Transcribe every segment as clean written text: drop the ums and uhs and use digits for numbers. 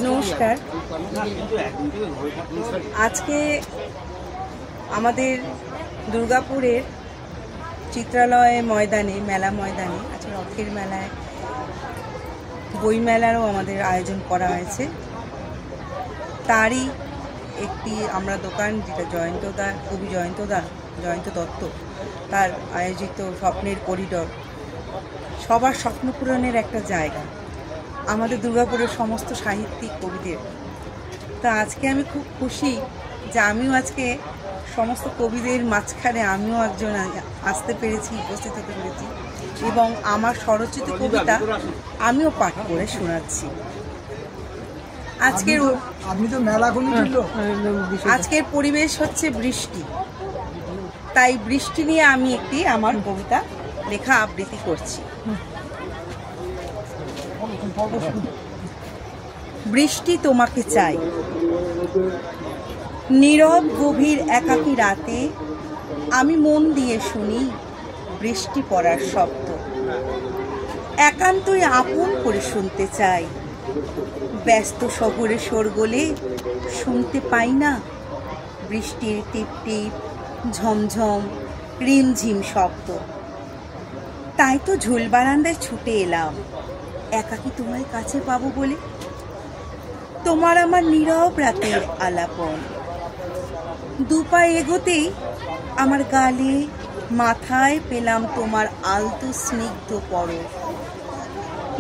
নমস্কার। আজকে আমাদের দুর্গাপুরের চিত্রালয় ময়দানে, মেলা ময়দানে আজকে রথের মেলায় বইমেলারও আমাদের আয়োজন করা হয়েছে। তারই একটি আমরা দোকান, যেটা কবি জয়ন্ত দত্ত তার আয়োজিত স্বপ্নের করিডোর, সবার স্বপ্ন পূরণের একটা জায়গা আমাদের দুর্গাপুরের সমস্ত সাহিত্যিক কবিদের। তা আজকে আমি খুব খুশি যে আমিও আজকে সমস্ত কবিদের মাঝখানে আমিও একজন আসতে পেরেছি, উপস্থিত হতে পেরেছি এবং আমার স্বরচিত কবিতা আমিও পাঠ করে শোনাচ্ছি। আজকের পরিবেশ হচ্ছে বৃষ্টি, তাই বৃষ্টি নিয়ে আমি একটি আমার কবিতা লেখা আবৃত্তি করছি। বৃষ্টি তোমাকে চাই। নীরব গভীর একাকী রাতে আমি মন দিয়ে শুনি বৃষ্টি পড়ার শব্দ। একান্তই আপন করে শুনতে চাই, ব্যস্ত শহরে শোরগোলে শুনতে পাই না বৃষ্টির টিপ টিপ ঝমঝম রিমঝিম শব্দ। তাই তো ঝুল বারান্দায় ছুটে এলাম একাকী তোমার কাছে পাবো বলে। তোমার আমার নীরব রাতের আলাপন, দুপা এগোতেই আমার গালে মাথায় পেলাম তোমার আলতো স্নিগ্ধ পরশ।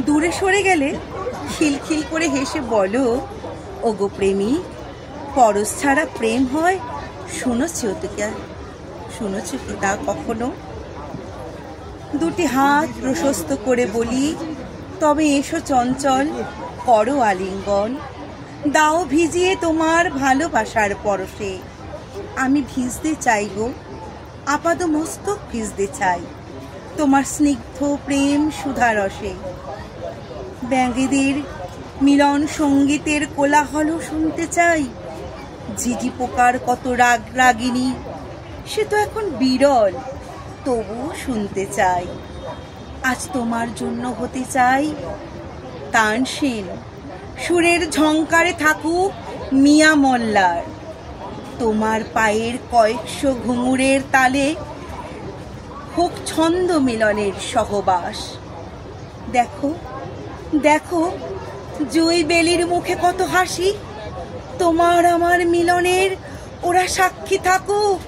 দূরে সরে গেলে খিলখিল করে হেসে বলো, ওগো প্রেমিক, পরশ ছাড়া প্রেম হয়? শুনেছ কি তা কখনো? দুটি হাত প্রশস্ত করে বলি, তবে এসো চঞ্চল, করো আলিঙ্গন, দাও ভিজিয়ে তোমার ভালোবাসার পরশে। আমি ভিজতে চাই গো, আপাদ মস্তক ভিজতে চাই তোমার স্নিগ্ধ প্রেম সুধারসে। ব্যাঙেদের মিলন সঙ্গীতের কোলাহল শুনতে চাই। ঝিঝি পোকার কত রাগিনী, সে তো এখন বিরল, তবুও শুনতে চাই। আজ তোমার জন্য হতে চাই তানসেন, সুরের ঝংকারে থাকুক মিয়া মল্লার। তোমার পায়ের কয়েকশো ঘুঙুরের তালে হোক ছন্দ মিলনের সহবাস। দেখো দেখো জুঁই বেলির মুখে কত হাসি, তোমার আমার মিলনের ওরা সাক্ষী থাকুক।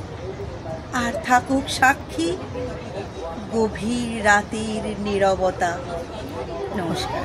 আর থাকুক সাক্ষী গভীর রাতের নীরবতা। নমস্কার।